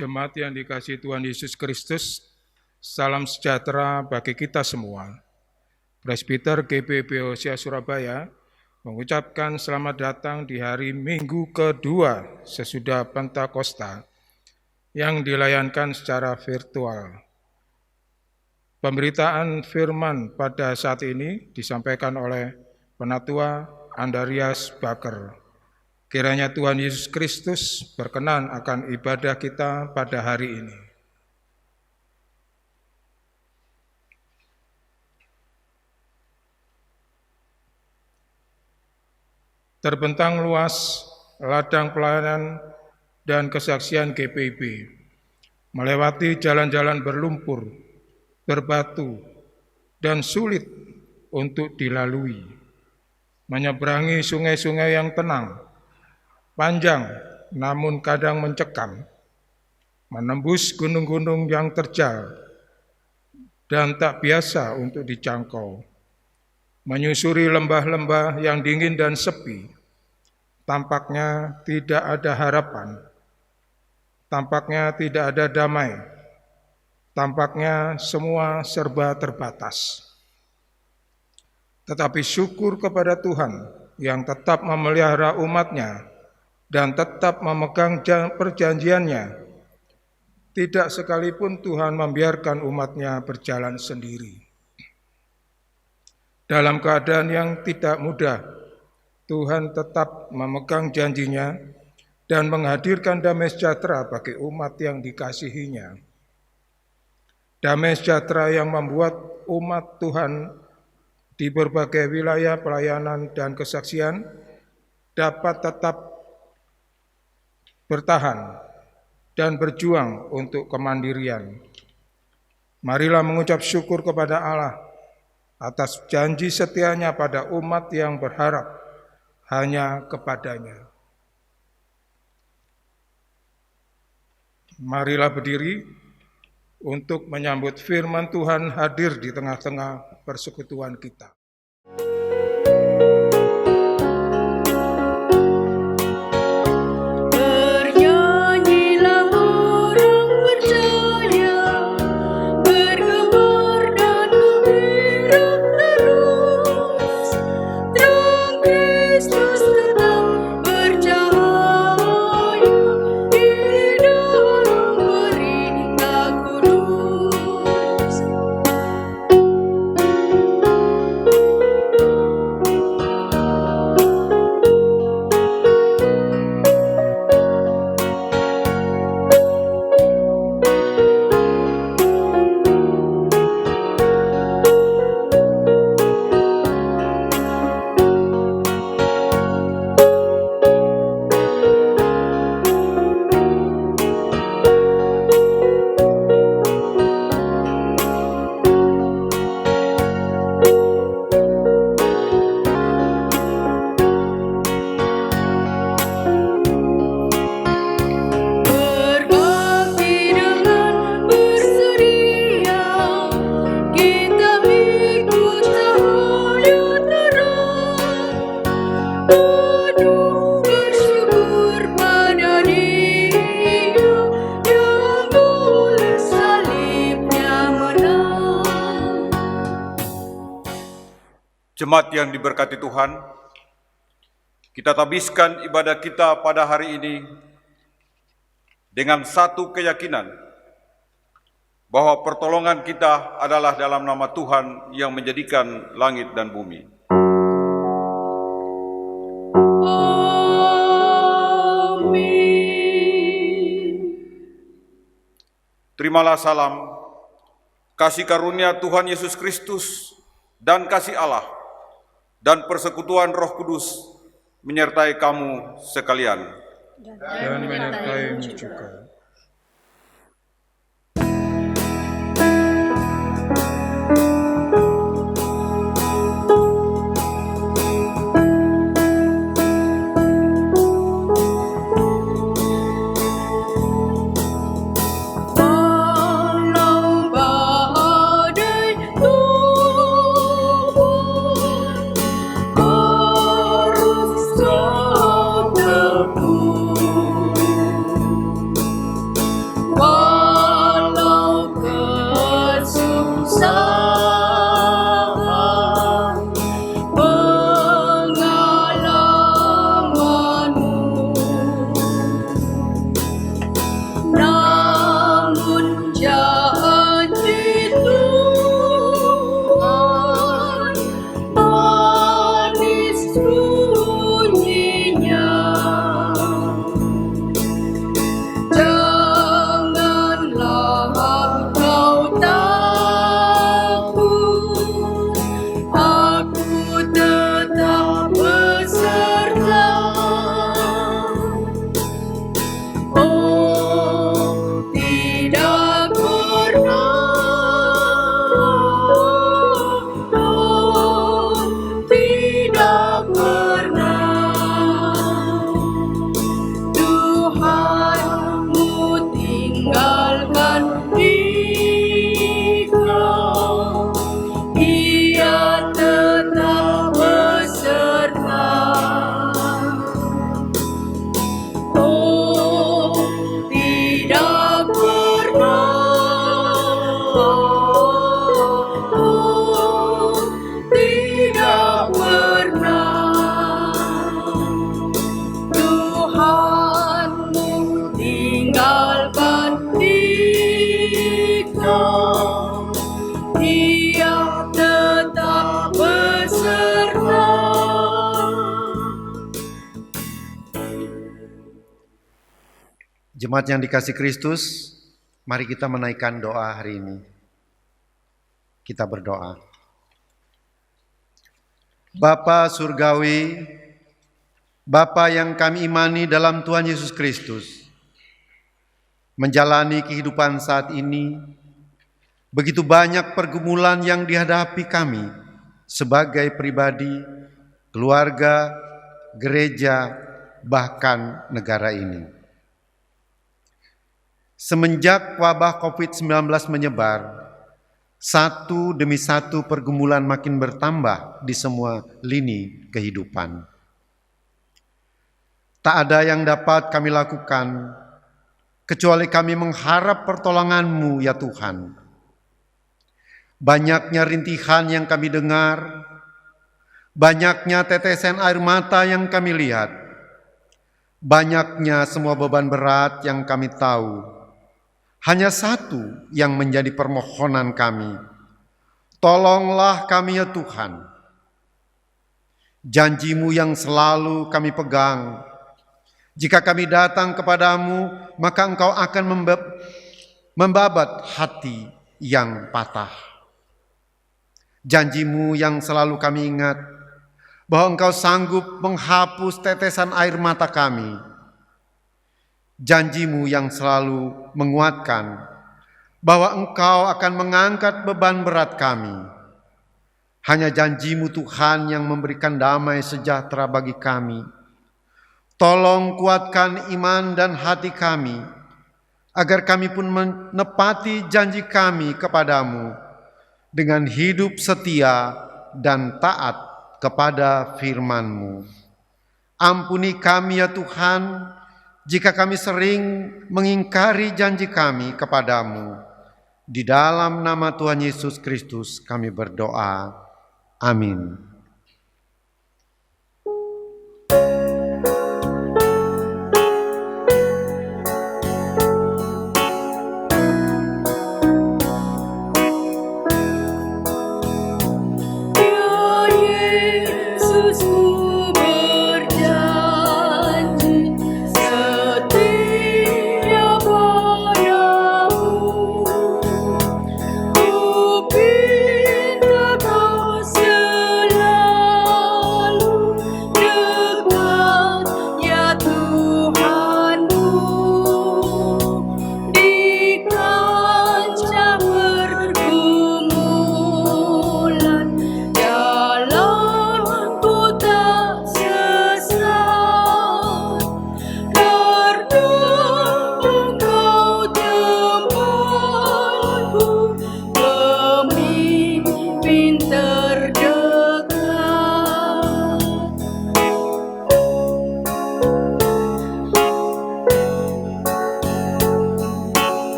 Jemaat yang dikasihi Tuhan Yesus Kristus, salam sejahtera bagi kita semua. Presbiter GBB Hosea Surabaya mengucapkan selamat datang di hari Minggu kedua sesudah Pentakosta yang dilayankan secara virtual. Pemberitaan firman pada saat ini disampaikan oleh Penatua Andarias Baker. Kiranya Tuhan Yesus Kristus berkenan akan ibadah kita pada hari ini. Terbentang luas ladang pelayanan dan kesaksian GPIB, melewati jalan-jalan berlumpur, berbatu, dan sulit untuk dilalui, menyeberangi sungai-sungai yang tenang, panjang namun kadang mencekam, menembus gunung-gunung yang terjal dan tak biasa untuk dijangkau, menyusuri lembah-lembah yang dingin dan sepi. Tampaknya tidak ada harapan, tampaknya tidak ada damai, tampaknya semua serba terbatas. Tetapi syukur kepada Tuhan yang tetap memelihara umat-Nya dan tetap memegang perjanjiannya. Tidak sekalipun Tuhan membiarkan umat-Nya berjalan sendiri. Dalam keadaan yang tidak mudah, Tuhan tetap memegang janjinya dan menghadirkan damai sejahtera bagi umat yang dikasihi-Nya. Damai sejahtera yang membuat umat Tuhan di berbagai wilayah pelayanan dan kesaksian dapat tetap bertahan dan berjuang untuk kemandirian. Marilah mengucap syukur kepada Allah atas janji setianya pada umat yang berharap hanya kepadanya. Marilah berdiri untuk menyambut firman Tuhan hadir di tengah-tengah persekutuan kita. Jemaat yang diberkati Tuhan, kita tabiskan ibadah kita pada hari ini dengan satu keyakinan bahwa pertolongan kita adalah dalam nama Tuhan yang menjadikan langit dan bumi. Amin. Terimalah salam, kasih karunia Tuhan Yesus Kristus dan kasih Allah dan persekutuan Roh Kudus menyertai kamu sekalian. Dan menyertai juga. Dia tetap beserta. Jemaat yang dikasihi Kristus, mari kita menaikkan doa hari ini. Kita berdoa. Bapa Surgawi, Bapa yang kami imani dalam Tuhan Yesus Kristus, menjalani kehidupan saat ini, begitu banyak pergumulan yang dihadapi kami sebagai pribadi, keluarga, gereja, bahkan negara ini. Semenjak wabah COVID-19 menyebar, satu demi satu pergumulan makin bertambah di semua lini kehidupan. Tak ada yang dapat kami lakukan kecuali kami mengharap pertolongan-Mu ya Tuhan. Banyaknya rintihan yang kami dengar, banyaknya tetesan air mata yang kami lihat, banyaknya semua beban berat yang kami tahu. Hanya satu yang menjadi permohonan kami. Tolonglah kami ya Tuhan. Janji-Mu yang selalu kami pegang. Jika kami datang kepadamu, maka Engkau akan membabat hati yang patah. Janji-Mu yang selalu kami ingat, bahwa Engkau sanggup menghapus tetesan air mata kami. Janji-Mu yang selalu menguatkan bahwa Engkau akan mengangkat beban berat kami. Hanya janji-Mu Tuhan yang memberikan damai sejahtera bagi kami. Tolong kuatkan iman dan hati kami, agar kami pun menepati janji kami kepadamu dengan hidup setia dan taat kepada firman-Mu. Ampuni kami ya Tuhan, jika kami sering mengingkari janji kami kepadamu. Di dalam nama Tuhan Yesus Kristus kami berdoa. Amin.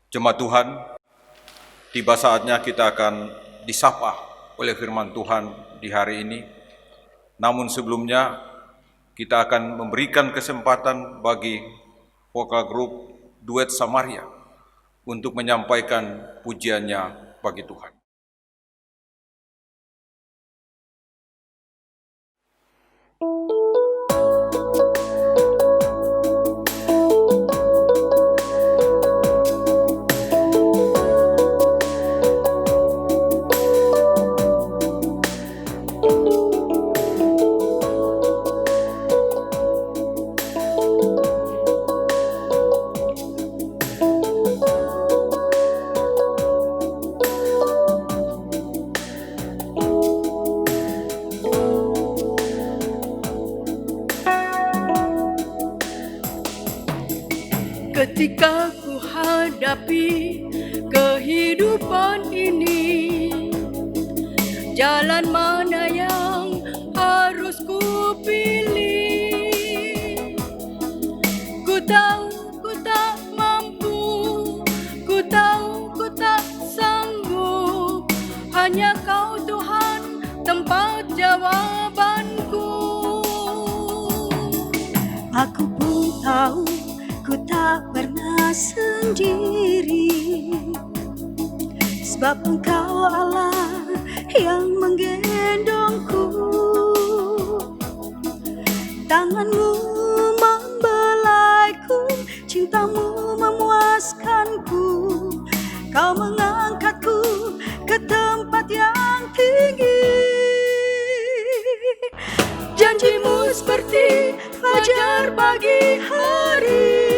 Jemaat Tuhan, tiba saatnya kita akan disapa oleh firman Tuhan di hari ini. Namun sebelumnya, kita akan memberikan kesempatan bagi vokal grup Duet Samaria untuk menyampaikan pujiannya bagi Tuhan. ketika ku hadapi kehidupan ini. Jalan mana yang harus ku pilih? Ku tahu ku tak mampu, ku tahu ku tak sanggup. Hanya Kau Tuhan tempat jawabanku. Aku pun tahu ku tak pernah sendiri, sebab Engkau Allah yang menggendongku. Tangan-Mu membelaiku, cinta-Mu memuaskanku. Kau mengangkatku ke tempat yang tinggi. Janji-Mu seperti fajar pagi hari,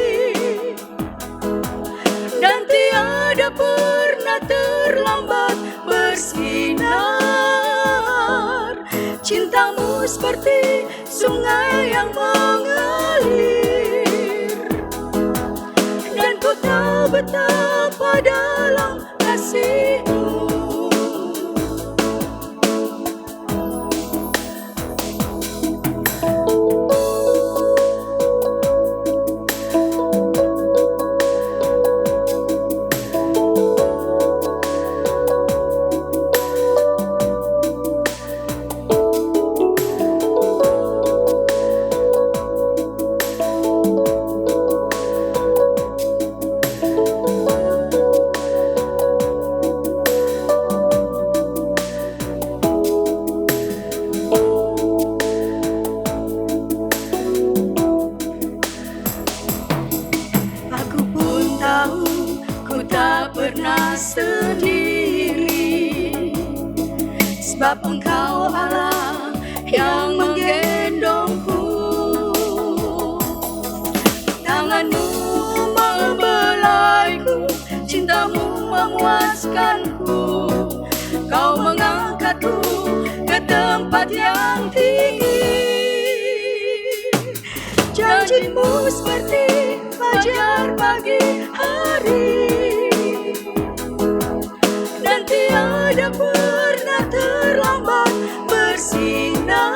dan tiada pernah terlambat bersinar. Cinta-Mu seperti sungai yang mengalir, dan ku tahu betapa dalam kasih-Mu. Sendiri, sebab Engkau Allah yang menggendongku. Tangan-Mu membelaiku, cinta-Mu memuaskanku. Kau mengangkatku ke tempat yang tinggi. Janji-Mu seperti fajar pagi hari, dan tiada pernah terlambat bersinar.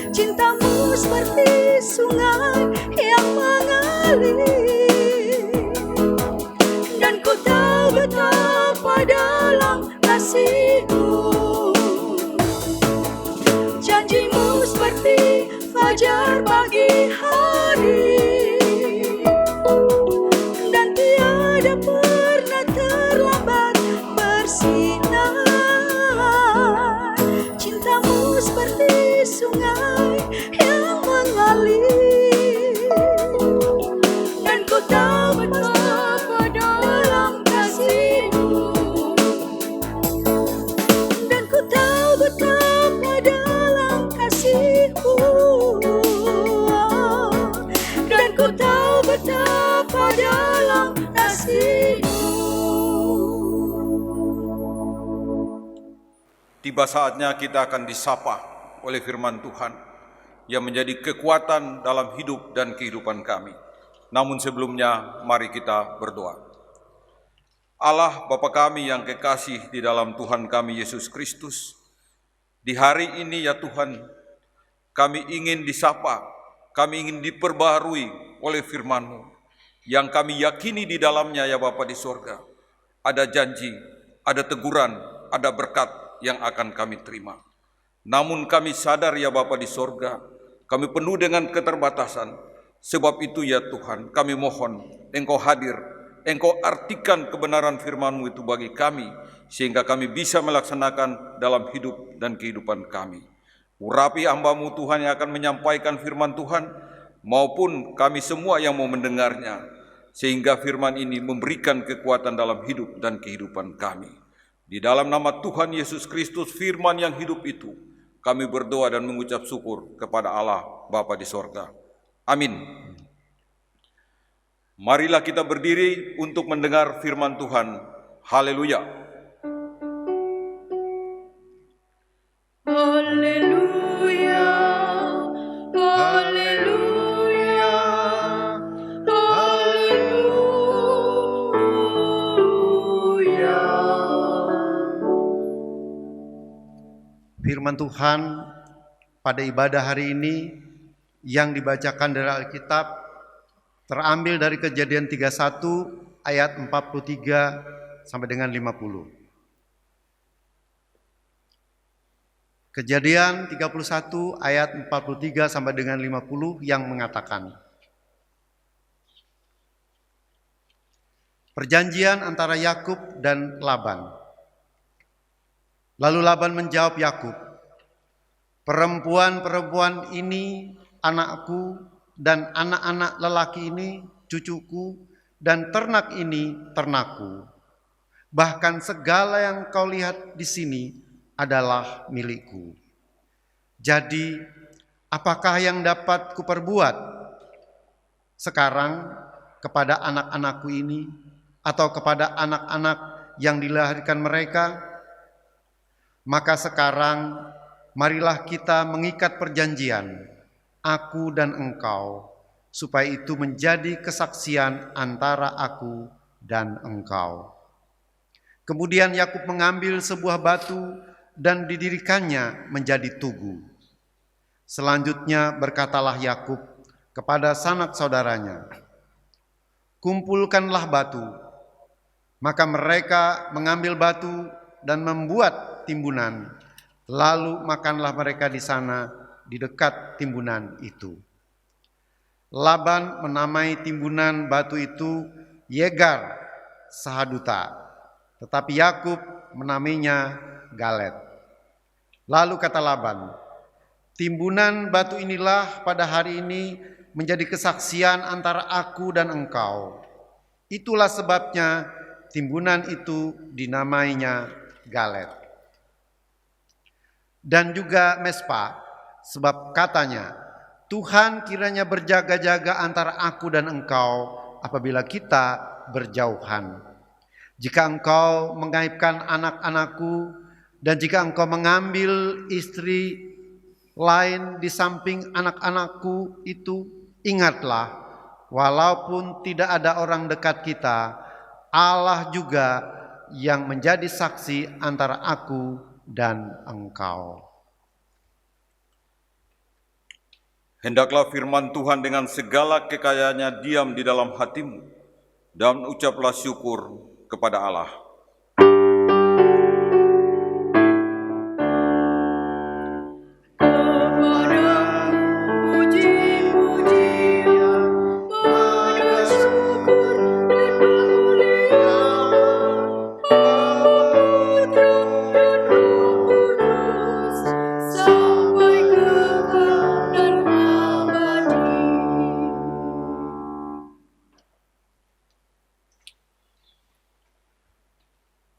Cinta-Mu seperti sungai yang mengalir, dan ku tahu betapa dalam kasih-Mu. Janji-Mu seperti fajar pagi hari, dan tiada pernah terlambat bersinar. Cinta-Mu seperti sungai yang mengalir, dan ku tahu betapa dalam kasih-Mu. Dan ku tahu betapa dalam kasih-Mu. Dan ku tahu betapa dalam kasih-Mu. Tiba saatnya kita akan disapa oleh firman Tuhan yang menjadi kekuatan dalam hidup dan kehidupan kami. Namun sebelumnya, mari kita berdoa. Allah Bapa kami yang kekasih di dalam Tuhan kami Yesus Kristus, di hari ini ya Tuhan, kami ingin disapa, kami ingin diperbaharui oleh firman-Mu, yang kami yakini di dalamnya ya Bapa di sorga. Ada janji, ada teguran, ada berkat yang akan kami terima. Namun kami sadar ya Bapa di sorga, kami penuh dengan keterbatasan. Sebab itu ya Tuhan, kami mohon Engkau hadir, Engkau artikan kebenaran firman-Mu itu bagi kami, sehingga kami bisa melaksanakan dalam hidup dan kehidupan kami. Urapi hamba-Mu Tuhan yang akan menyampaikan firman Tuhan, maupun kami semua yang mau mendengarnya, sehingga firman ini memberikan kekuatan dalam hidup dan kehidupan kami. Di dalam nama Tuhan Yesus Kristus, firman yang hidup itu, kami berdoa dan mengucap syukur kepada Allah Bapa di sorga. Amin. Marilah kita berdiri untuk mendengar firman Tuhan. Haleluya. Haleluya, haleluya, Firman Tuhan pada ibadah hari ini yang dibacakan dari Alkitab terambil dari Kejadian 31 ayat 43 sampai dengan 50. Kejadian 31 ayat 43 sampai dengan 50 yang mengatakan, perjanjian antara Yakub dan Laban. Lalu Laban menjawab Yakub, perempuan-perempuan ini anakku, dan anak-anak lelaki ini cucuku, dan ternak ini ternakku. Bahkan segala yang kau lihat di sini adalah milikku. Jadi, apakah yang dapat kuperbuat sekarang kepada anak-anakku ini, atau kepada anak-anak yang dilahirkan mereka? Maka sekarang marilah kita mengikat perjanjian, aku dan engkau, supaya itu menjadi kesaksian antara aku dan engkau. Kemudian Yakub mengambil sebuah batu dan didirikannya menjadi tugu. Selanjutnya berkatalah Yakub kepada sanak saudaranya, kumpulkanlah batu. Maka mereka mengambil batu dan membuat timbunan. Lalu makanlah mereka di sana di dekat timbunan itu. Laban menamai timbunan batu itu Yegar Sahaduta, tetapi Yakub menamainya Galet. Lalu kata Laban, timbunan batu inilah pada hari ini menjadi kesaksian antara aku dan engkau. Itulah sebabnya timbunan itu dinamainya Galet. Dan juga Mespa, sebab katanya, Tuhan kiranya berjaga-jaga antara aku dan engkau apabila kita berjauhan. Jika engkau mengaibkan anak-anakku, dan jika engkau mengambil istri lain di samping anak-anakku itu, ingatlah, walaupun tidak ada orang dekat kita, Allah juga yang menjadi saksi antara aku dan engkau. Hendaklah firman Tuhan dengan segala kekayaannya diam di dalam hatimu, dan ucaplah syukur kepada Allah.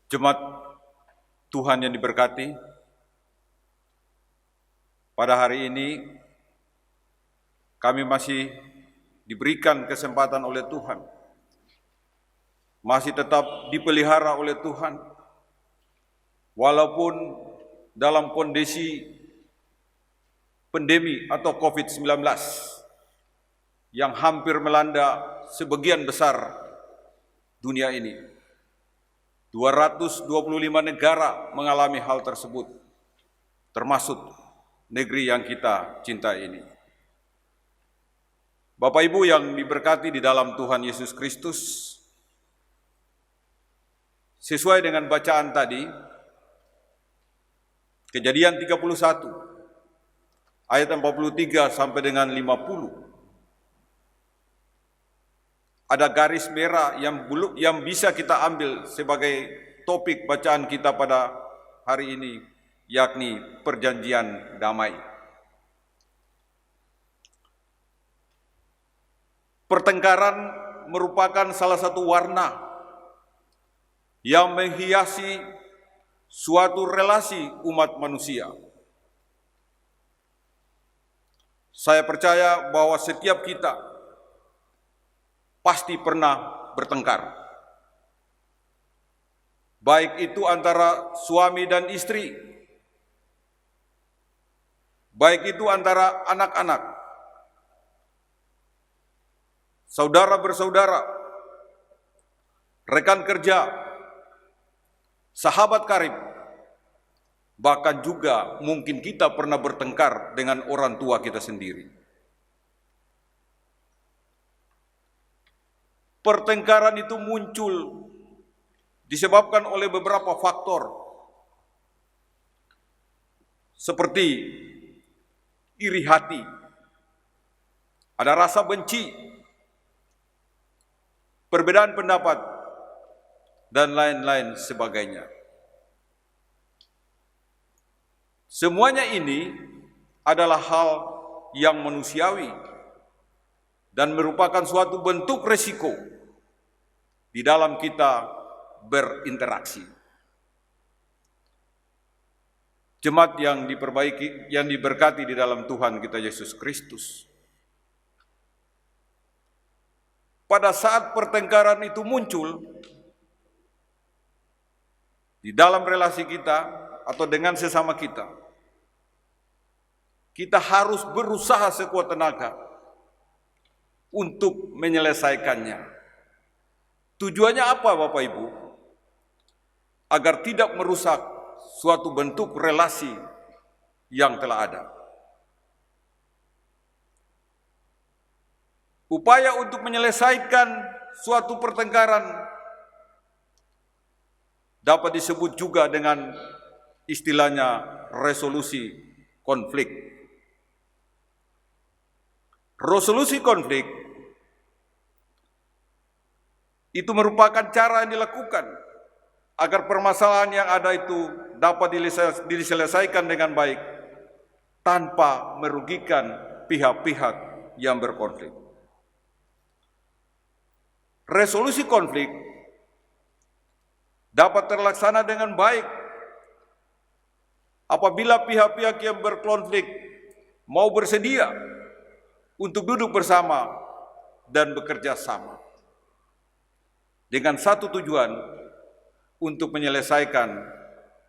Jemaat Tuhan yang diberkati, pada hari ini kami masih diberikan kesempatan oleh Tuhan, masih tetap dipelihara oleh Tuhan, walaupun dalam kondisi pandemi atau COVID-19 yang hampir melanda sebagian besar dunia ini. 225 negara mengalami hal tersebut, termasuk negeri yang kita cintai ini. Bapak Ibu yang diberkati di dalam Tuhan Yesus Kristus, sesuai dengan bacaan tadi, Kejadian 31 ayat 43 sampai dengan 50, ada garis merah yang bisa kita ambil sebagai topik bacaan kita pada hari ini, yakni perjanjian damai. Pertengkaran merupakan salah satu warna yang menghiasi suatu relasi umat manusia. Saya percaya bahwa setiap kita pasti pernah bertengkar. Baik itu antara suami dan istri, baik itu antara anak-anak, saudara bersaudara, rekan kerja, sahabat karib, Bahkan juga mungkin kita pernah bertengkar dengan orang tua kita sendiri. Pertengkaran itu muncul disebabkan oleh beberapa faktor, seperti iri hati, ada rasa benci, perbedaan pendapat, dan lain-lain sebagainya. Semuanya ini adalah hal yang manusiawi dan merupakan suatu bentuk resiko di dalam kita berinteraksi. Jemaat yang diberkati di dalam Tuhan kita Yesus Kristus. Pada saat pertengkaran itu muncul di dalam relasi kita atau dengan sesama kita, kita harus berusaha sekuat tenaga untuk menyelesaikannya. Tujuannya apa, Bapak Ibu? Agar tidak merusak suatu bentuk relasi yang telah ada. Upaya untuk menyelesaikan suatu pertengkaran dapat disebut juga dengan istilahnya resolusi konflik. Resolusi konflik itu merupakan cara yang dilakukan agar permasalahan yang ada itu dapat diselesaikan dengan baik tanpa merugikan pihak-pihak yang berkonflik. Resolusi konflik dapat terlaksana dengan baik apabila pihak-pihak yang berkonflik mau bersedia untuk duduk bersama dan bekerja sama dengan satu tujuan untuk menyelesaikan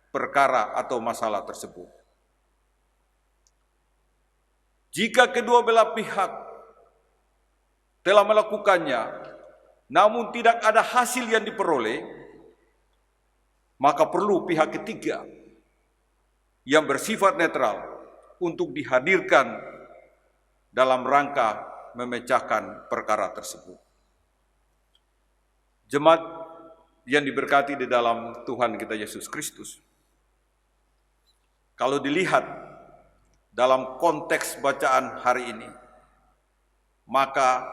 perkara atau masalah tersebut. Jika kedua belah pihak telah melakukannya, namun tidak ada hasil yang diperoleh, maka perlu pihak ketiga yang bersifat netral untuk dihadirkan dalam rangka memecahkan perkara tersebut. Jemaat yang diberkati di dalam Tuhan kita Yesus Kristus, kalau dilihat dalam konteks bacaan hari ini, maka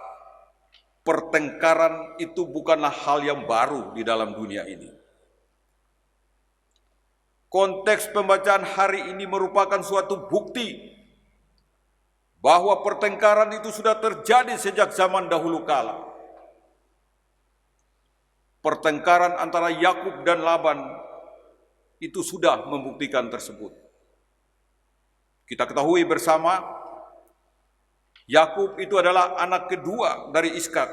pertengkaran itu bukanlah hal yang baru di dalam dunia ini. Konteks pembacaan hari ini merupakan suatu bukti bahwa pertengkaran itu sudah terjadi sejak zaman dahulu kala. Pertengkaran antara Yakub dan Laban itu sudah membuktikan tersebut. Kita ketahui bersama, Yakub itu adalah anak kedua dari Ishak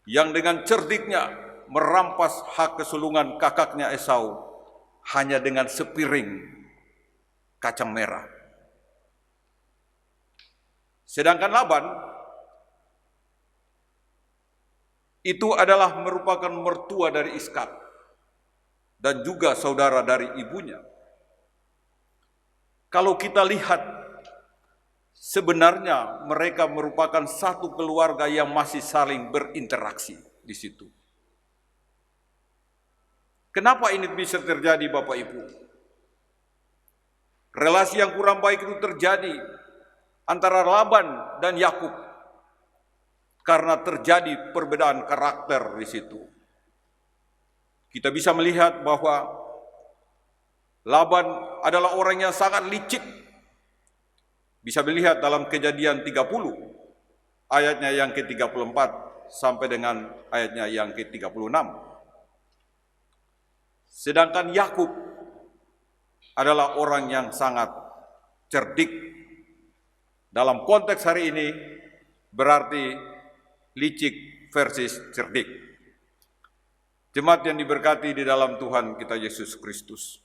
yang dengan cerdiknya merampas hak kesulungan kakaknya Esau hanya dengan sepiring kacang merah. Sedangkan Laban itu adalah merupakan mertua dari Ishak dan juga saudara dari ibunya. Kalau kita lihat, sebenarnya mereka merupakan satu keluarga yang masih saling berinteraksi di situ. Kenapa ini bisa terjadi, Bapak Ibu? Relasi yang kurang baik itu terjadi antara Laban dan Yakub karena terjadi perbedaan karakter di situ. Kita bisa melihat bahwa Laban adalah orang yang sangat licik. Bisa dilihat dalam Kejadian 30 ayatnya yang ke-34 sampai dengan ayatnya yang ke-36. Sedangkan Yakub adalah orang yang sangat cerdik. Dalam konteks hari ini berarti licik versus cerdik. Jemaat yang diberkati di dalam Tuhan kita Yesus Kristus,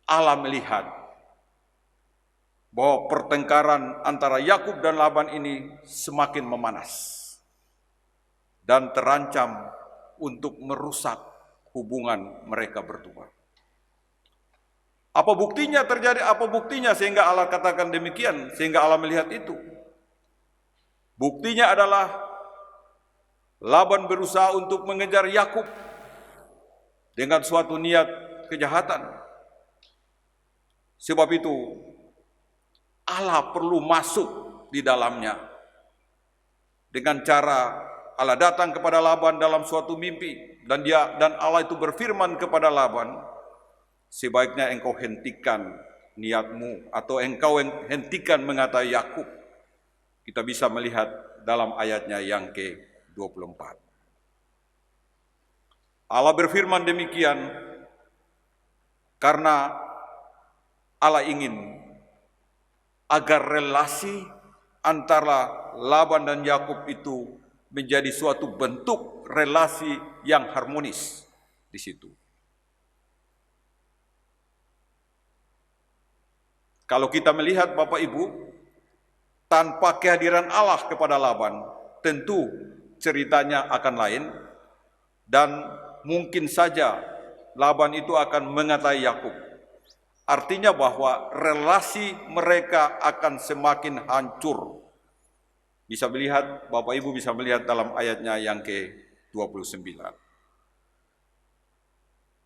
Allah melihat bahwa pertengkaran antara Yakub dan Laban ini semakin memanas dan terancam untuk merusak hubungan mereka berdua. Apa buktinya terjadi? Apa buktinya sehingga Allah katakan demikian? Sehingga Allah melihat itu. Buktinya adalah Laban berusaha untuk mengejar Yakub dengan suatu niat kejahatan. Sebab itu Allah perlu masuk di dalamnya. Dengan cara Allah datang kepada Laban dalam suatu mimpi, dan Allah itu berfirman kepada Laban, sebaiknya engkau hentikan niatmu, atau engkau hentikan mengatai Yakub. Kita bisa melihat dalam ayatnya yang ke-24. Allah berfirman demikian karena Allah ingin agar relasi antara Laban dan Yakub itu menjadi suatu bentuk relasi yang harmonis di situ. Kalau kita melihat Bapak Ibu, tanpa kehadiran Allah kepada Laban, tentu ceritanya akan lain, dan mungkin saja Laban itu akan mengatai Yakub. Artinya bahwa relasi mereka akan semakin hancur. Bisa melihat, Bapak Ibu bisa melihat dalam ayatnya yang ke-29.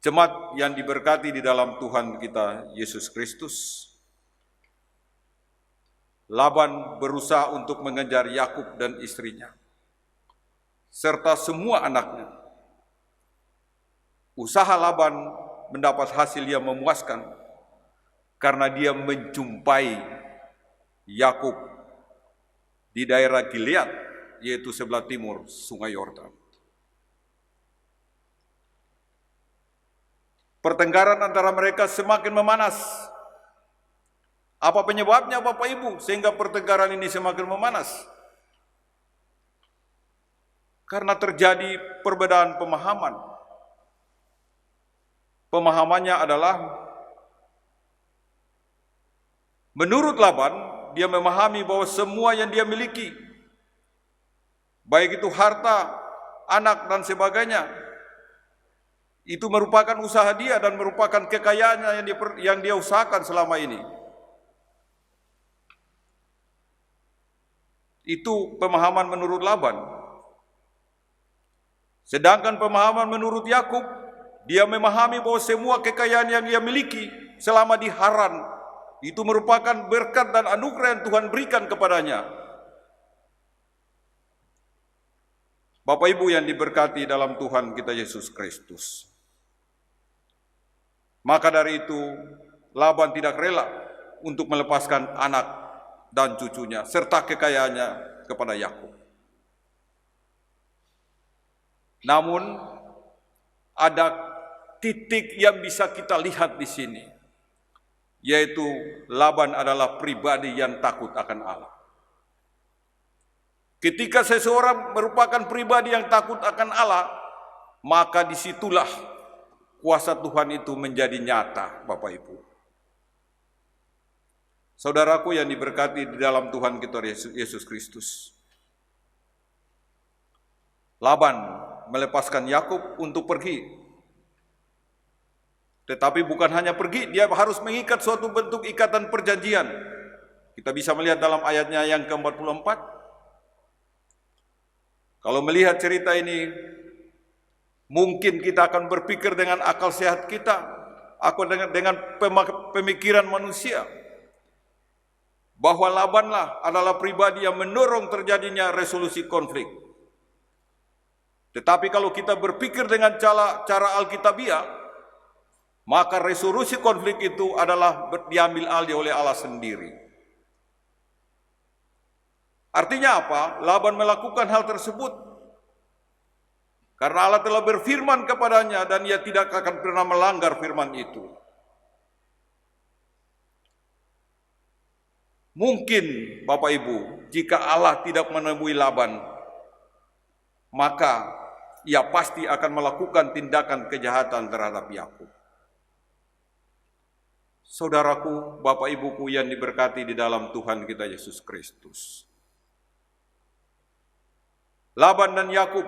Jemaat yang diberkati di dalam Tuhan kita Yesus Kristus, Laban berusaha untuk mengejar Yakub dan istrinya, serta semua anaknya. Usaha Laban mendapat hasil yang memuaskan, karena dia menjumpai Yakub di daerah Gilead, yaitu sebelah timur Sungai Yordan. Pertengkaran antara mereka semakin memanas. Apa penyebabnya Bapak Ibu sehingga pertengkaran ini semakin memanas? Karena terjadi perbedaan pemahaman. Pemahamannya adalah, menurut Laban, dia memahami bahwa semua yang dia miliki, baik itu harta, anak, dan sebagainya, itu merupakan usaha dia dan merupakan kekayaannya yang dia usahakan selama ini. Itu pemahaman menurut Laban. Sedangkan pemahaman menurut Yakub, dia memahami bahwa semua kekayaan yang dia miliki selama di Haran itu merupakan berkat dan anugerah yang Tuhan berikan kepadanya. Bapak Ibu yang diberkati dalam Tuhan kita Yesus Kristus. Maka dari itu, Laban tidak rela untuk melepaskan anak dan cucunya serta kekayaannya kepada Yakub. Namun ada titik yang bisa kita lihat di sini, yaitu Laban adalah pribadi yang takut akan Allah. Ketika seseorang merupakan pribadi yang takut akan Allah, maka disitulah kuasa Tuhan itu menjadi nyata, Bapak Ibu. Saudaraku yang diberkati di dalam Tuhan kita Yesus Kristus. Laban melepaskan Yakub untuk pergi. Tetapi bukan hanya pergi, dia harus mengikat suatu bentuk ikatan perjanjian. Kita bisa melihat dalam ayatnya yang ke-44. Kalau melihat cerita ini, mungkin kita akan berpikir dengan akal sehat kita, dengan pemikiran manusia, bahwa Labanlah adalah pribadi yang mendorong terjadinya resolusi konflik. Tetapi kalau kita berpikir dengan cara Alkitabiah, maka resolusi konflik itu adalah diambil alih oleh Allah sendiri. Artinya apa? Laban melakukan hal tersebut karena Allah telah berfirman kepadanya dan ia tidak akan pernah melanggar firman itu. Mungkin Bapak Ibu, jika Allah tidak menemui Laban, maka ia pasti akan melakukan tindakan kejahatan terhadap Yakub. Saudaraku, Bapak Ibuku yang diberkati di dalam Tuhan kita Yesus Kristus. Laban dan Yakub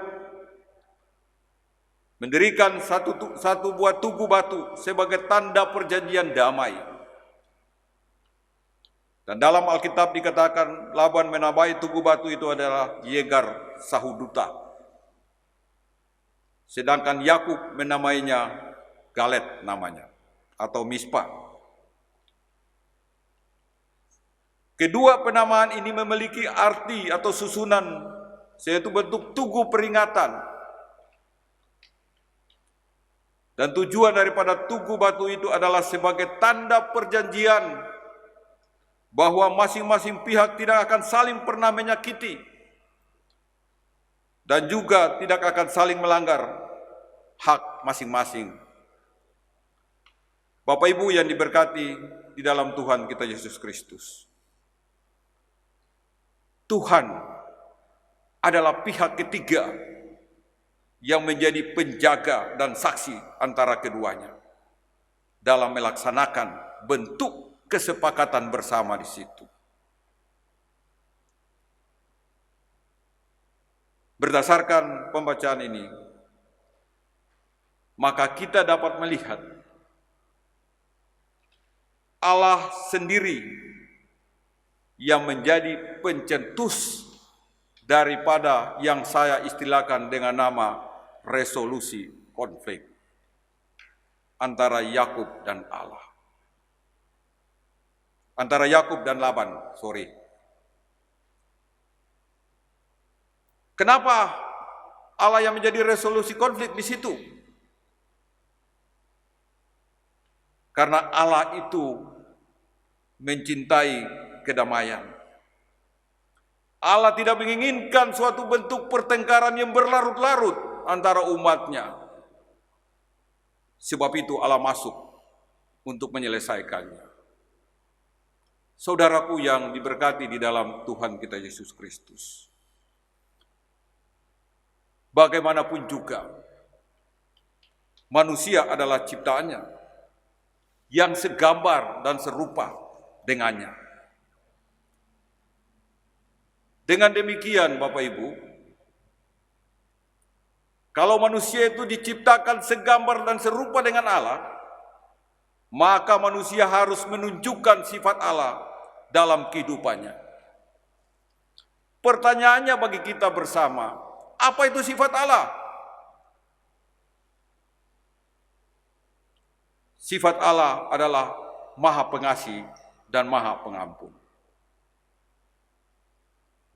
mendirikan satu buah tugu batu sebagai tanda perjanjian damai. Dan dalam Alkitab dikatakan Laban menamai tugu batu itu adalah Yegar Sahuduta. Sedangkan Yakub menamainya Galet namanya atau Mispa. Kedua penamaan ini memiliki arti atau susunan, yaitu bentuk tugu peringatan. Dan tujuan daripada tugu batu itu adalah sebagai tanda perjanjian bahwa masing-masing pihak tidak akan saling pernah menyakiti dan juga tidak akan saling melanggar hak masing-masing. Bapak Ibu yang diberkati di dalam Tuhan kita Yesus Kristus, Tuhan adalah pihak ketiga yang menjadi penjaga dan saksi antara keduanya dalam melaksanakan bentuk kesepakatan bersama di situ. Berdasarkan pembacaan ini, maka kita dapat melihat Allah sendiri yang menjadi pencetus daripada yang saya istilahkan dengan nama resolusi konflik antara Yakub dan Allah. Antara Yakub dan Laban, Kenapa Allah yang menjadi resolusi konflik di situ? Karena Allah itu mencintai kedamaian. Allah tidak menginginkan suatu bentuk pertengkaran yang berlarut-larut antara umatnya. Sebab itu Allah masuk untuk menyelesaikannya. Saudaraku yang diberkati di dalam Tuhan kita Yesus Kristus, bagaimanapun juga manusia adalah ciptaannya yang segambar dan serupa dengannya. Dengan demikian Bapak Ibu, kalau manusia itu diciptakan segambar dan serupa dengan Allah, maka manusia harus menunjukkan sifat Allah dalam kehidupannya. Pertanyaannya bagi kita bersama, apa itu sifat Allah? Sifat Allah adalah Maha Pengasih dan Maha Pengampun.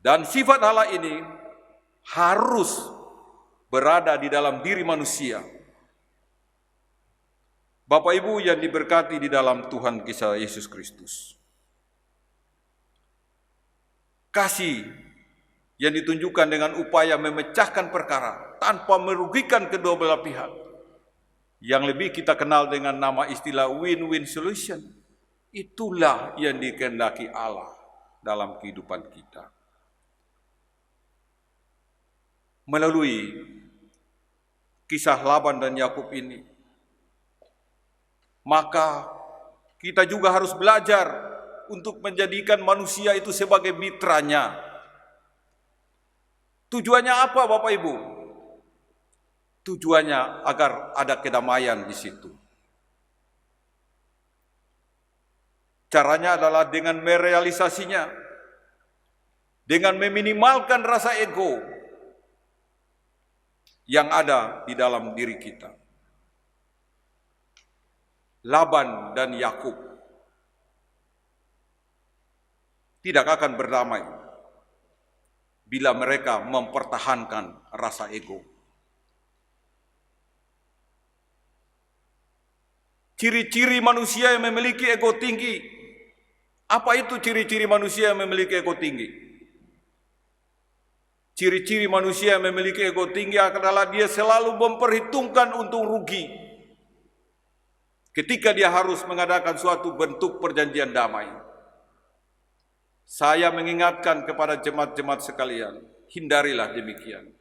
Dan sifat Allah ini harus berada di dalam diri manusia. Bapak Ibu yang diberkati di dalam Tuhan kita Yesus Kristus, kasih yang ditunjukkan dengan upaya memecahkan perkara tanpa merugikan kedua belah pihak, yang lebih kita kenal dengan nama istilah win-win solution, itulah yang dikehendaki Allah dalam kehidupan kita. Melalui kisah Laban dan Yakub ini, maka kita juga harus belajar untuk menjadikan manusia itu sebagai mitranya. Tujuannya apa Bapak Ibu? Tujuannya agar ada kedamaian di situ. Caranya adalah dengan merealisasinya, dengan meminimalkan rasa ego yang ada di dalam diri kita. Laban dan Yakub tidak akan berdamai bila mereka mempertahankan rasa ego. Ciri-ciri manusia yang memiliki ego tinggi. Apa itu ciri-ciri manusia yang memiliki ego tinggi? Ciri-ciri manusia yang memiliki ego tinggi adalah dia selalu memperhitungkan untung rugi ketika dia harus mengadakan suatu bentuk perjanjian damai. Saya mengingatkan kepada jemaat-jemaat sekalian, hindarilah demikian.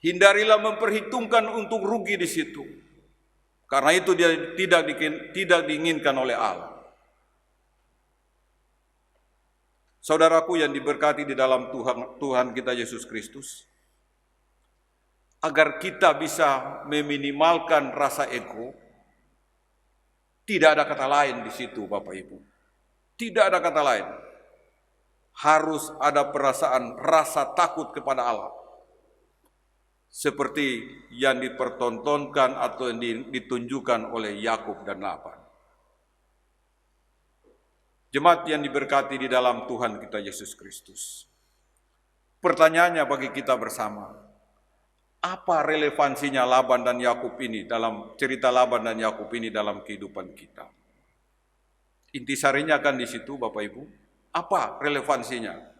Hindarilah memperhitungkan untung rugi di situ. Karena itu dia tidak diinginkan oleh Allah. Saudaraku yang diberkati di dalam Tuhan kita Yesus Kristus, agar kita bisa meminimalkan rasa ego. Tidak ada kata lain di situ, Bapak Ibu. Tidak ada kata lain. Harus ada perasaan rasa takut kepada Allah. Seperti yang dipertontonkan atau yang ditunjukkan oleh Yakub dan Laban. Jemaat yang diberkati di dalam Tuhan kita Yesus Kristus. Pertanyaannya bagi kita bersama, apa relevansinya Laban dan Yakub ini dalam cerita Laban dan Yakub ini dalam kehidupan kita? Intisarinya kan di situ, Bapak Ibu. Apa relevansinya?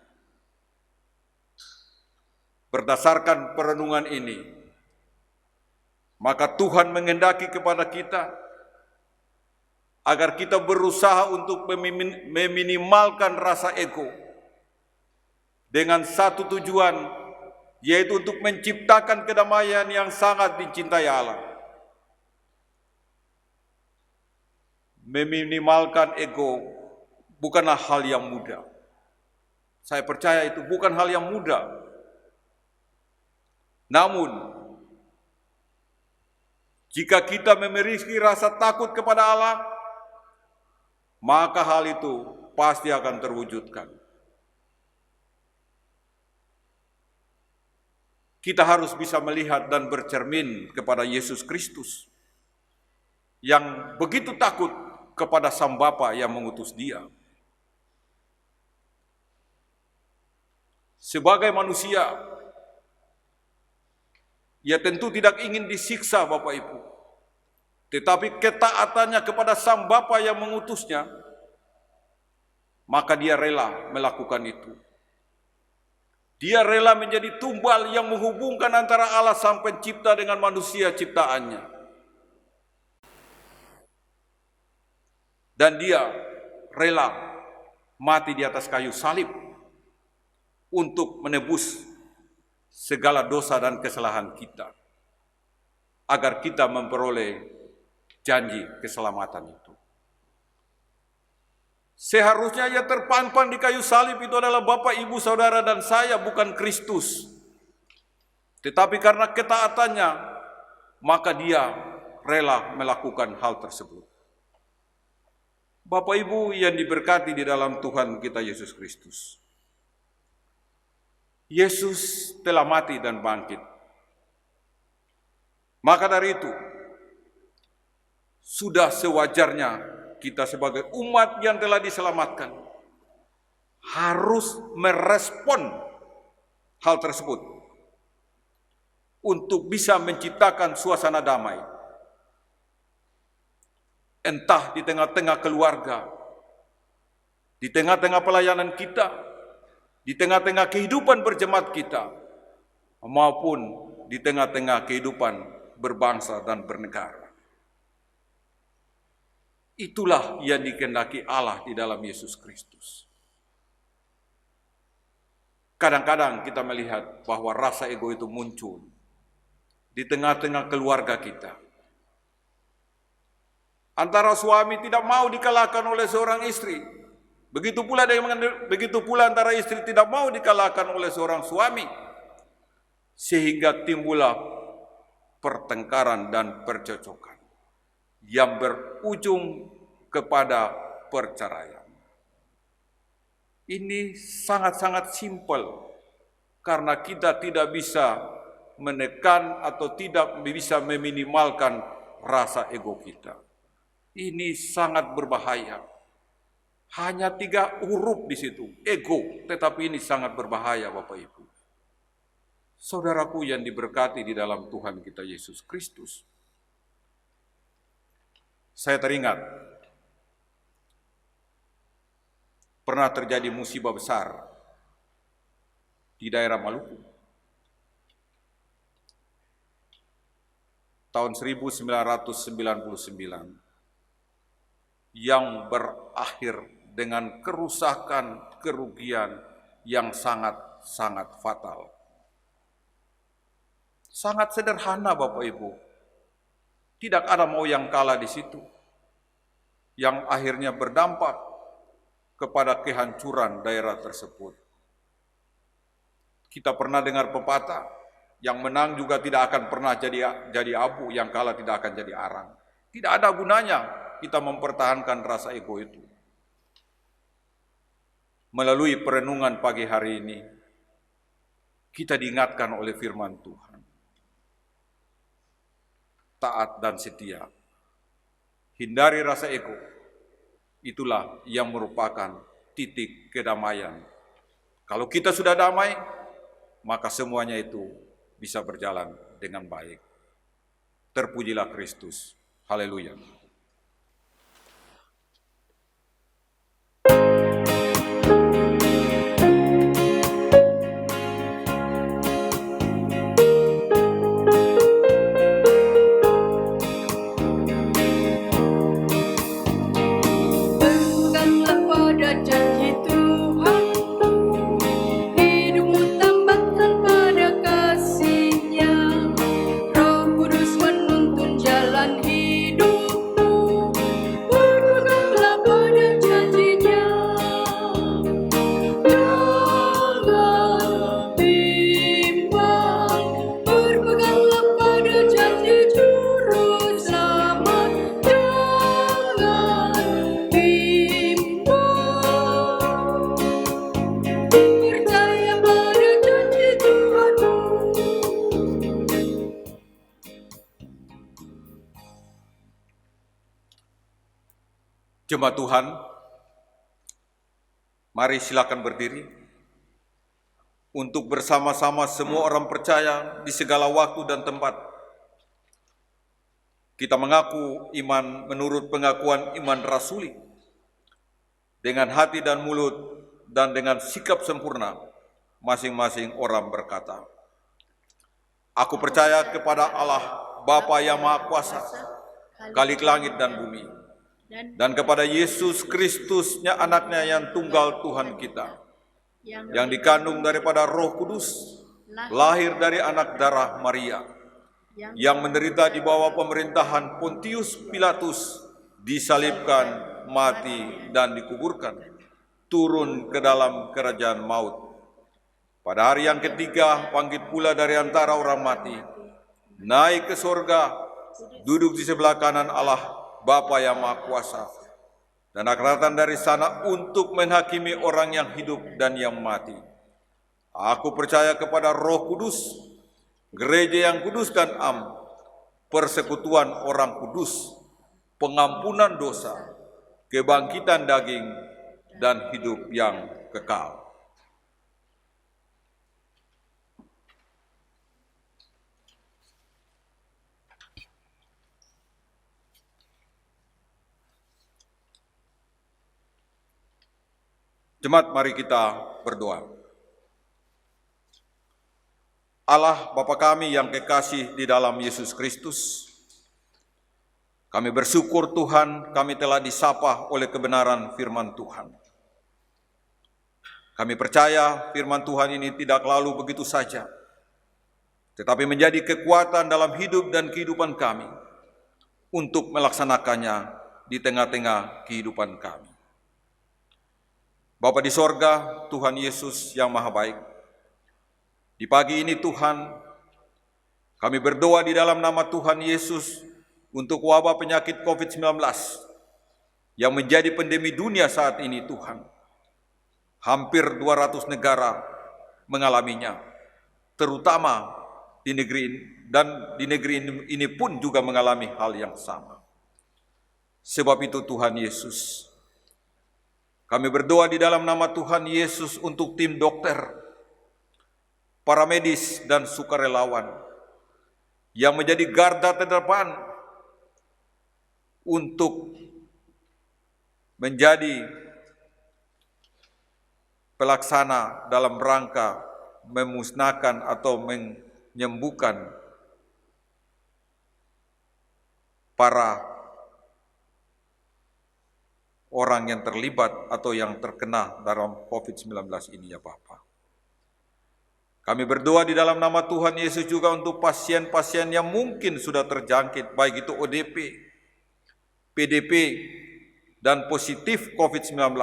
Berdasarkan perenungan ini, maka Tuhan menghendaki kepada kita agar kita berusaha untuk meminimalkan rasa ego dengan satu tujuan, yaitu untuk menciptakan kedamaian yang sangat dicintai Allah. Meminimalkan ego bukanlah hal yang mudah. Saya percaya itu bukan hal yang mudah. Namun, jika kita memiliki rasa takut kepada Allah, maka hal itu pasti akan terwujudkan. Kita harus bisa melihat dan bercermin kepada Yesus Kristus yang begitu takut kepada Sang Bapa yang mengutus Dia. Sebagai manusia, Ia tentu tidak ingin disiksa, Bapak Ibu. Tetapi ketaatannya kepada Sang Bapa yang mengutusnya, maka Dia rela melakukan itu. Dia rela menjadi tumbal yang menghubungkan antara Allah Sang Pencipta dengan manusia ciptaannya. Dan Dia rela mati di atas kayu salib untuk menebus segala dosa dan kesalahan kita, agar kita memperoleh janji keselamatan itu. Seharusnya yang terpampang di kayu salib itu adalah Bapak, Ibu, Saudara, dan saya, bukan Kristus. Tetapi karena ketaatannya, maka Dia rela melakukan hal tersebut. Bapak, Ibu yang diberkati di dalam Tuhan kita Yesus Kristus. Yesus telah mati dan bangkit. Maka dari itu, sudah sewajarnya kita sebagai umat yang telah diselamatkan harus merespon hal tersebut untuk bisa menciptakan suasana damai. Entah di tengah-tengah keluarga, di tengah-tengah pelayanan kita, di tengah-tengah kehidupan berjemaat kita, maupun di tengah-tengah kehidupan berbangsa dan bernegara. Itulah yang dikehendaki Allah di dalam Yesus Kristus. Kadang-kadang kita melihat bahwa rasa ego itu muncul di tengah-tengah keluarga kita. Antara suami tidak mau dikalahkan oleh seorang istri. Begitu pula antara istri tidak mau dikalahkan oleh seorang suami. Sehingga timbullah pertengkaran dan percocokan yang berujung kepada perceraian. Ini sangat-sangat simpel karena kita tidak bisa menekan atau tidak bisa meminimalkan rasa ego kita. Ini sangat berbahaya. Hanya 3 huruf di situ, ego, tetapi ini sangat berbahaya, Bapak Ibu. Saudaraku yang diberkati di dalam Tuhan kita Yesus Kristus. Saya teringat pernah terjadi musibah besar di daerah Maluku. Tahun 1999. Yang berakhir dengan kerusakan, kerugian yang sangat-sangat fatal. Sangat sederhana, Bapak Ibu. Tidak ada mau yang kalah di situ. Yang akhirnya berdampak kepada kehancuran daerah tersebut. Kita pernah dengar pepatah Yang menang juga tidak akan pernah jadi abu, yang kalah tidak akan jadi arang. Tidak ada gunanya kita mempertahankan rasa ego itu. Melalui perenungan pagi hari ini, kita diingatkan oleh firman Tuhan. Taat dan setia. Hindari rasa ego. Itulah yang merupakan titik kedamaian. Kalau kita sudah damai, maka semuanya itu bisa berjalan dengan baik. Terpujilah Kristus. Haleluya. Berpeganglah pada janji Tuhanmu, hidupmu tambahkan pada kasih-Nya. Roh Kudus menuntun jalan hidupmu, berpeganglah pada janji-Nya. Jangan bimbang, berpeganglah pada janji Juru Selamat. Jangan bimbang, percaya pada janji Tuhanmu. Jemaat Tuhan, mari silakan berdiri untuk bersama-sama semua orang percaya di segala waktu dan tempat. Kita mengaku iman menurut pengakuan iman rasuli, dengan hati dan mulut dan dengan sikap sempurna. Masing-masing orang berkata, aku percaya kepada Allah Bapa yang Maha Kuasa, Khalik langit dan bumi, dan kepada Yesus Kristusnya anaknya yang tunggal Tuhan kita, yang dikandung daripada Roh Kudus, lahir dari anak darah Maria, yang menderita di bawah pemerintahan Pontius Pilatus, disalibkan, mati, dan dikuburkan, turun ke dalam kerajaan maut. Pada hari yang ketiga, bangkit pula dari antara orang mati, naik ke sorga, duduk di sebelah kanan Allah Bapa yang Maha Kuasa, dan akan datang dari sana untuk menghakimi orang yang hidup dan yang mati. Aku percaya kepada Roh Kudus, gereja yang kudus dan am, persekutuan orang kudus, pengampunan dosa, kebangkitan daging, dan hidup yang kekal. Jemaat, mari kita berdoa. Allah Bapa kami yang kekasih di dalam Yesus Kristus, kami bersyukur Tuhan kami telah disapa oleh kebenaran firman Tuhan. Kami percaya firman Tuhan ini tidak lalu begitu saja, tetapi menjadi kekuatan dalam hidup dan kehidupan kami untuk melaksanakannya di tengah-tengah kehidupan kami. Bapa di sorga, Tuhan Yesus yang Maha Baik, di pagi ini Tuhan, kami berdoa di dalam nama Tuhan Yesus untuk wabah penyakit COVID-19 yang menjadi pandemi dunia saat ini Tuhan. Hampir 200 negara mengalaminya, terutama di negeri ini, dan di negeri ini pun juga mengalami hal yang sama. Sebab itu Tuhan Yesus, kami berdoa di dalam nama Tuhan Yesus untuk tim dokter, para medis dan sukarelawan yang menjadi garda terdepan untuk menjadi pelaksana dalam rangka memusnahkan atau menyembuhkan para orang yang terlibat atau yang terkena dalam COVID-19 ini ya Bapa. Kami berdoa di dalam nama Tuhan Yesus juga untuk pasien-pasien yang mungkin sudah terjangkit, baik itu ODP, PDP, dan positif COVID-19,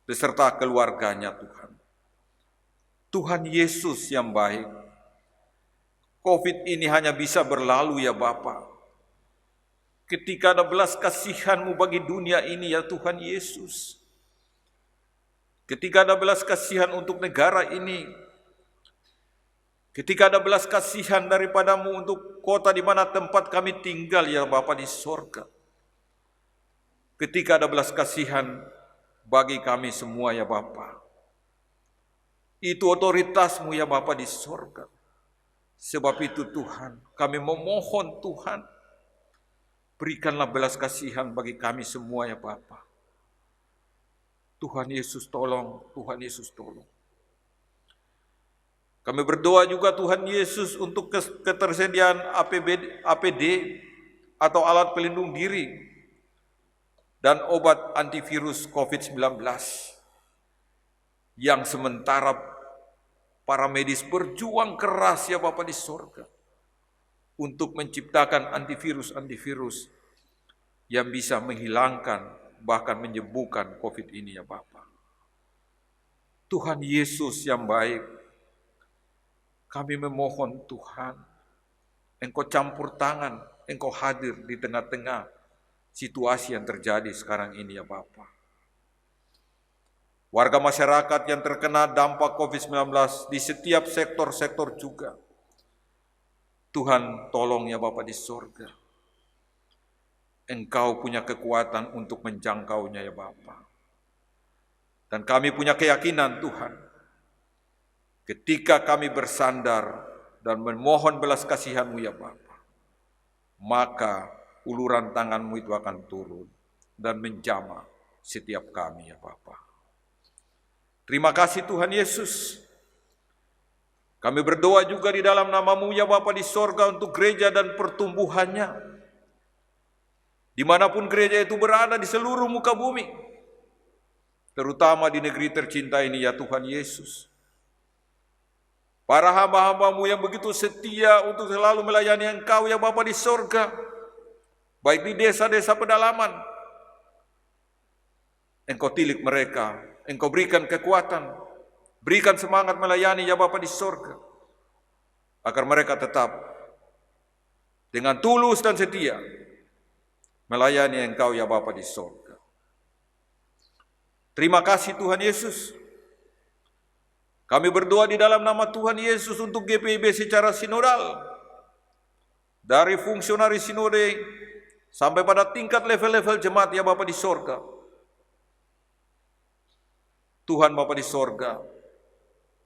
beserta keluarganya Tuhan. Tuhan Yesus yang baik, COVID ini hanya bisa berlalu ya Bapa. Ketika ada belas kasihan-Mu bagi dunia ini ya Tuhan Yesus. Ketika ada belas kasihan untuk negara ini. Ketika ada belas kasihan daripada-Mu untuk kota di mana tempat kami tinggal ya Bapa di sorga. Ketika ada belas kasihan bagi kami semua ya Bapa. Itu otoritas-Mu ya Bapa di sorga. Sebab itu Tuhan, kami memohon Tuhan, berikanlah belas kasihan bagi kami semua ya Bapa. Tuhan Yesus tolong, Tuhan Yesus tolong. Kami berdoa juga Tuhan Yesus untuk ketersediaan APD atau alat pelindung diri dan obat antivirus COVID-19 yang sementara para medis berjuang keras ya Bapa di sorga untuk menciptakan antivirus yang bisa menghilangkan bahkan menyembuhkan COVID ini ya Bapa. Tuhan Yesus yang baik, kami memohon Tuhan, Engkau campur tangan, Engkau hadir di tengah-tengah situasi yang terjadi sekarang ini ya Bapa. Warga masyarakat yang terkena dampak COVID-19 di setiap sektor-sektor juga. Tuhan tolong ya Bapa di sorga. Engkau punya kekuatan untuk menjangkaunya ya Bapa. Dan kami punya keyakinan Tuhan. Ketika kami bersandar dan memohon belas kasihan-Mu ya Bapa. Maka uluran tangan-Mu itu akan turun dan menjamah setiap kami ya Bapa. Terima kasih Tuhan Yesus. Kami berdoa juga di dalam nama-Mu ya Bapa di sorga untuk gereja dan pertumbuhannya. Dimanapun gereja itu berada di seluruh muka bumi. Terutama di negeri tercinta ini ya Tuhan Yesus. Para hamba-hamba-Mu yang begitu setia untuk selalu melayani Engkau ya Bapa di sorga. Baik di desa-desa pedalaman. Engkau tilik mereka. Engkau berikan kekuatan, berikan semangat melayani ya Bapa di sorga, agar mereka tetap dengan tulus dan setia melayani Engkau ya Bapa di sorga. Terima kasih Tuhan Yesus. Kami berdoa di dalam nama Tuhan Yesus untuk GPIB secara sinodal, dari fungsionaris sinode sampai pada tingkat level-level jemaat ya Bapa di sorga. Tuhan Bapa di sorga,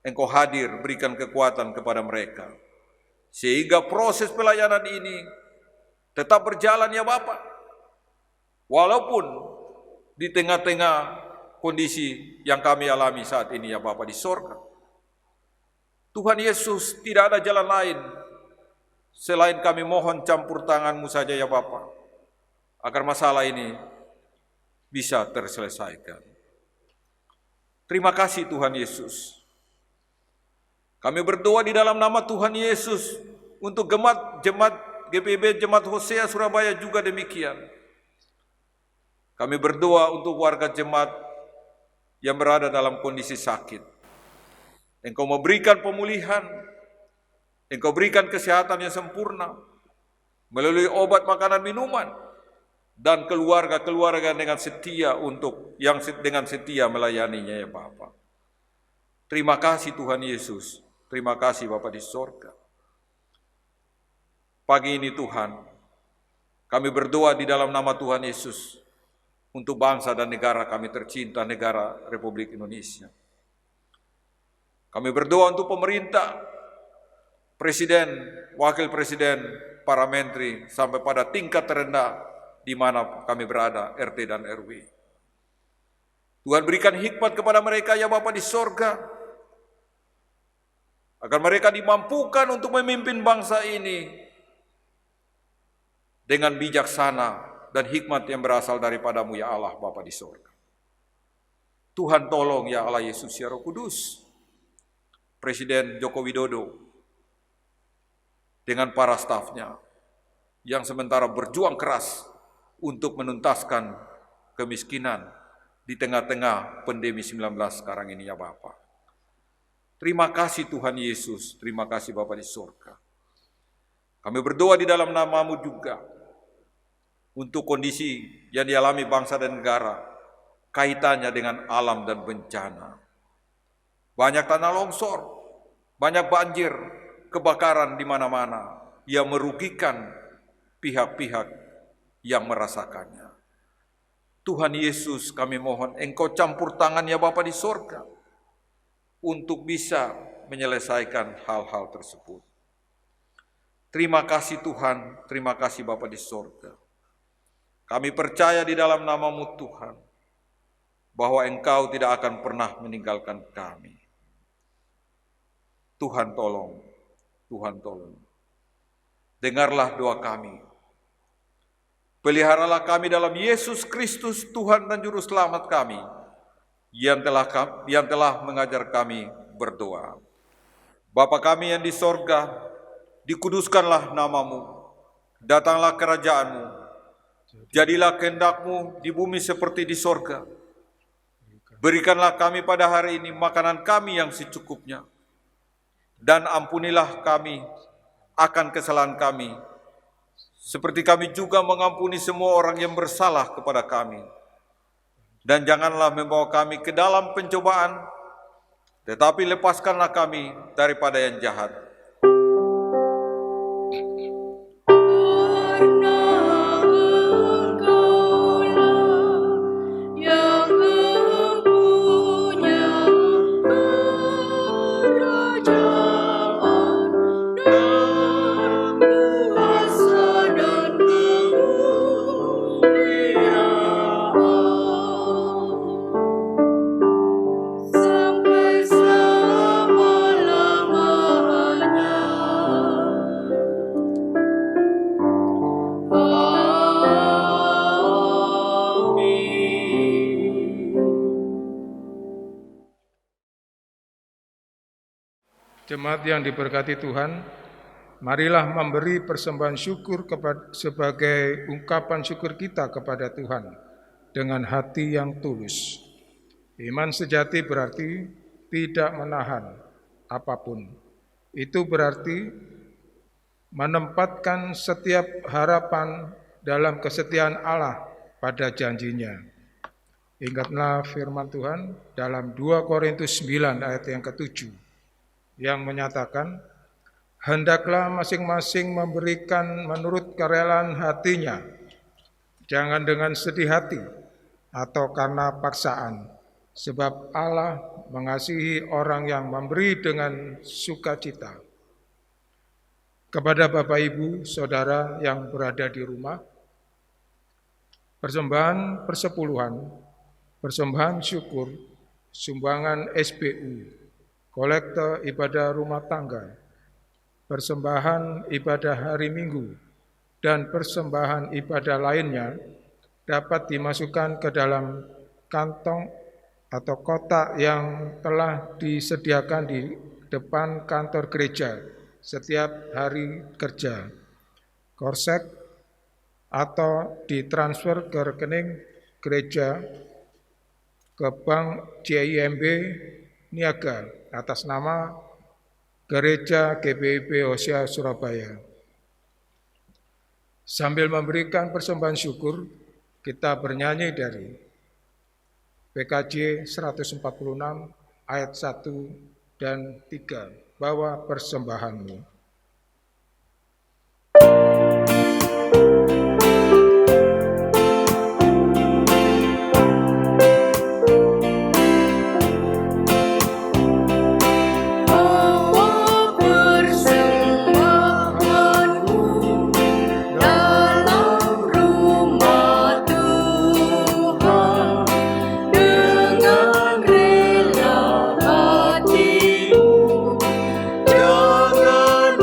Engkau hadir berikan kekuatan kepada mereka. Sehingga proses pelayanan ini tetap berjalan ya Bapa. Walaupun di tengah-tengah kondisi yang kami alami saat ini ya Bapa di sorga. Tuhan Yesus, tidak ada jalan lain selain kami mohon campur tangan-Mu saja ya Bapa. Agar masalah ini bisa terselesaikan. Terima kasih Tuhan Yesus. Kami berdoa di dalam nama Tuhan Yesus untuk jemaat GPIB Jemaat Hosea Surabaya juga demikian. Kami berdoa untuk warga jemaat yang berada dalam kondisi sakit. Engkau memberikan pemulihan, Engkau berikan kesehatan yang sempurna melalui obat, makanan, minuman, dan keluarga-keluarga dengan setia dengan setia melayaninya ya Bapa. Terima kasih Tuhan Yesus. Terima kasih Bapa di sorga. Pagi ini Tuhan, kami berdoa di dalam nama Tuhan Yesus untuk bangsa dan negara kami tercinta, negara Republik Indonesia. Kami berdoa untuk pemerintah, presiden, wakil presiden, para menteri, sampai pada tingkat terendah di mana kami berada, RT dan RW. Tuhan berikan hikmat kepada mereka ya Bapa di sorga, agar mereka dimampukan untuk memimpin bangsa ini dengan bijaksana dan hikmat yang berasal daripada-Mu ya Allah Bapa di sorga. Tuhan tolong ya Allah Yesus ya Roh Kudus, Presiden Joko Widodo dengan para stafnya yang sementara berjuang keras untuk menuntaskan kemiskinan di tengah-tengah pandemi 19 sekarang ini ya Bapa. Terima kasih Tuhan Yesus, terima kasih Bapa di sorga. Kami berdoa di dalam nama-Mu juga untuk kondisi yang dialami bangsa dan negara, kaitannya dengan alam dan bencana. Banyak tanah longsor, banyak banjir, kebakaran di mana-mana yang merugikan pihak-pihak yang merasakannya. Tuhan Yesus, kami mohon Engkau campur tangan ya Bapa di sorga untuk bisa menyelesaikan hal-hal tersebut. Terima kasih Tuhan, terima kasih Bapa di sorga. Kami percaya di dalam nama-Mu Tuhan, bahwa Engkau tidak akan pernah meninggalkan kami. Tuhan tolong, Tuhan tolong. Dengarlah doa kami. Peliharalah kami dalam Yesus Kristus, Tuhan dan Juru Selamat kami, yang telah mengajar kami berdoa. Bapa kami yang di sorga, dikuduskanlah nama-Mu, datanglah kerajaan-Mu, jadilah kehendak-Mu di bumi seperti di sorga. Berikanlah kami pada hari ini makanan kami yang secukupnya, dan ampunilah kami akan kesalahan kami, seperti kami juga mengampuni semua orang yang bersalah kepada kami. Dan janganlah membawa kami ke dalam pencobaan, tetapi lepaskanlah kami daripada yang jahat. Karena Engkaulah yang mempunyai kerajaan dan kuasa dan kemuliaan sampai selama-lamanya. Jemaat yang diberkati Tuhan, marilah memberi persembahan syukur sebagai ungkapan syukur kita kepada Tuhan dengan hati yang tulus. Iman sejati berarti tidak menahan apapun. Itu berarti menempatkan setiap harapan dalam kesetiaan Allah pada janjinya. Ingatlah firman Tuhan dalam 2 Korintus 9 ayat yang ke-7 yang menyatakan, hendaklah masing-masing memberikan menurut kerelaan hatinya, jangan dengan sedih hati atau karena paksaan, sebab Allah mengasihi orang yang memberi dengan sukacita. Kepada Bapak Ibu, Saudara yang berada di rumah, persembahan persepuluhan, persembahan syukur, sumbangan SPU, kolekte ibadah rumah tangga, persembahan ibadah hari Minggu, dan persembahan ibadah lainnya dapat dimasukkan ke dalam kantong atau kotak yang telah disediakan di depan kantor gereja setiap hari kerja, korsek, atau ditransfer ke rekening gereja ke Bank JIMB Niaga atas nama Gereja GBIB Hosea Surabaya. Sambil memberikan persembahan syukur, kita bernyanyi dari PKJ 146 ayat 1 dan 3, bawa persembahanmu. Dengan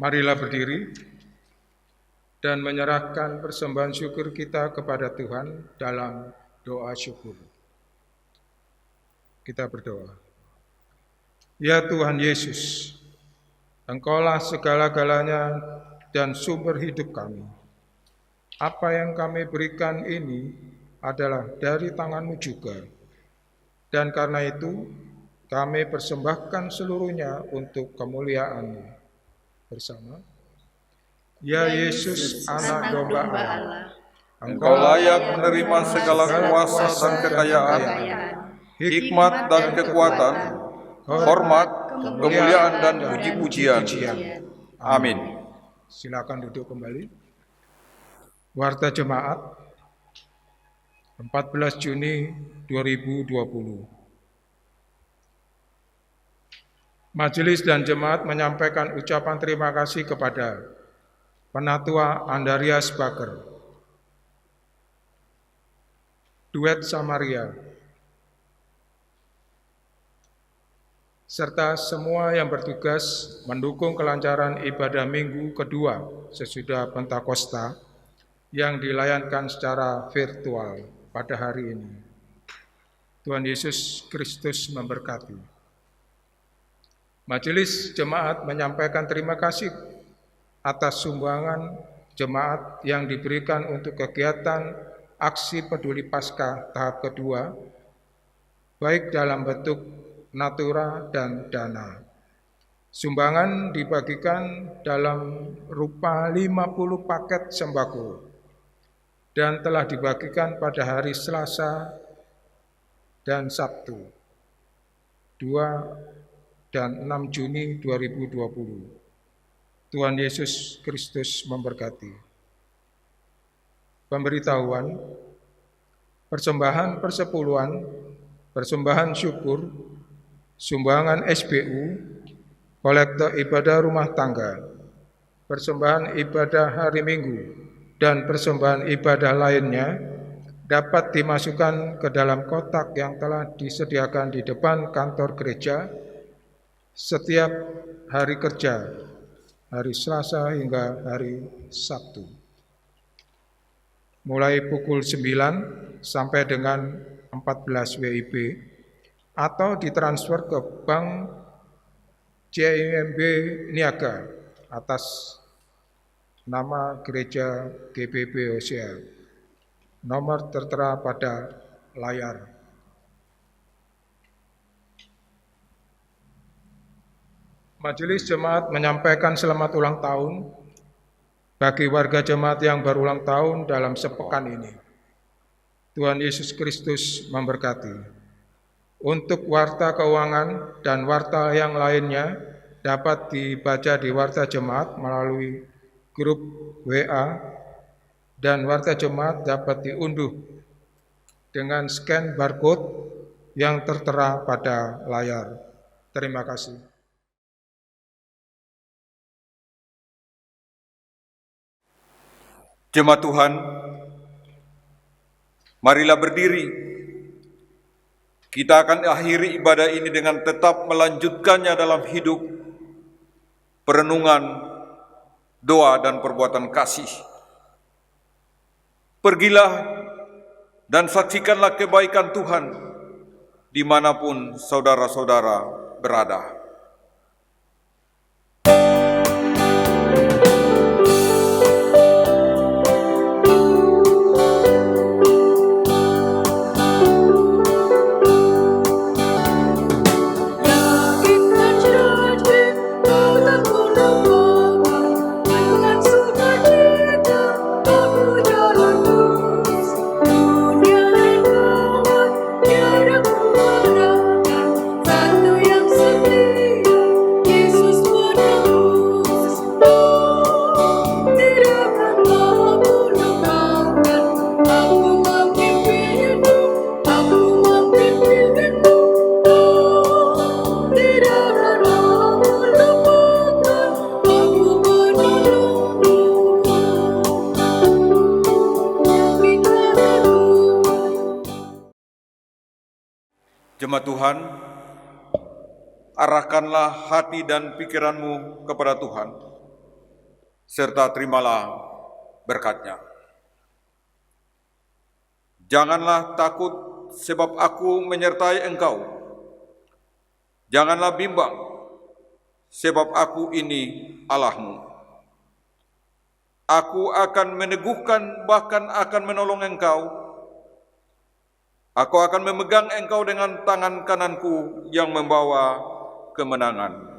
Marilah berdiri dan menyerahkan persembahan syukur kita kepada Tuhan dalam doa syukur. Kita berdoa. Ya Tuhan Yesus, Engkaulah segala-galanya dan sumber hidup kami. Apa yang kami berikan ini adalah dari tangan-Mu juga. Dan karena itu, kami persembahkan seluruhnya untuk kemuliaan-Mu. Bersama. Ya Yesus, Anak Domba Allah, Engkau layak menerima segala kuasa dan kekayaan, hikmat dan kekuatan, hormat, kemuliaan dan puji-pujian. Amin. Silakan duduk kembali. Warta Jemaat 14 Juni 2020. Majelis dan jemaat menyampaikan ucapan terima kasih kepada Penatua Andarias Baker, Duet Samaria, serta semua yang bertugas mendukung kelancaran ibadah minggu kedua sesudah Pentakosta yang dilayankan secara virtual pada hari ini. Tuhan Yesus Kristus memberkati. Majelis Jemaat menyampaikan terima kasih atas sumbangan jemaat yang diberikan untuk kegiatan aksi peduli Paskah tahap kedua, baik dalam bentuk natura dan dana. Sumbangan dibagikan dalam rupa 50 paket sembako dan telah dibagikan pada hari Selasa dan Sabtu 2 dan 6 Juni 2020. Tuhan Yesus Kristus memberkati. Pemberitahuan, persembahan persepuluhan, persembahan syukur, sumbangan SBU, kolektor ibadah rumah tangga, persembahan ibadah hari Minggu, dan persembahan ibadah lainnya dapat dimasukkan ke dalam kotak yang telah disediakan di depan kantor gereja setiap hari kerja, hari Selasa hingga hari Sabtu, mulai pukul 9 sampai dengan 14 WIB, atau ditransfer ke Bank CIMB Niaga atas nama Gereja GBB Hosea. Nomor tertera pada layar. Majelis Jemaat menyampaikan selamat ulang tahun bagi warga jemaat yang berulang tahun dalam sepekan ini. Tuhan Yesus Kristus memberkati. Untuk warta keuangan dan warta yang lainnya dapat dibaca di warta jemaat melalui grup WA, dan warta jemaat dapat diunduh dengan scan barcode yang tertera pada layar. Terima kasih. Jemaat Tuhan, marilah berdiri. Kita akan akhiri ibadah ini dengan tetap melanjutkannya dalam hidup, perenungan, doa, dan perbuatan kasih. Pergilah dan saksikanlah kebaikan Tuhan dimanapun saudara-saudara berada. Jemaat Tuhan, arahkanlah hati dan pikiranmu kepada Tuhan. serta terimalah berkat-Nya. Janganlah takut sebab Aku menyertai engkau. Janganlah bimbang sebab Aku ini Allahmu. Aku akan meneguhkan, bahkan akan menolong engkau. Aku akan memegang engkau dengan tangan kananku yang membawa kemenangan.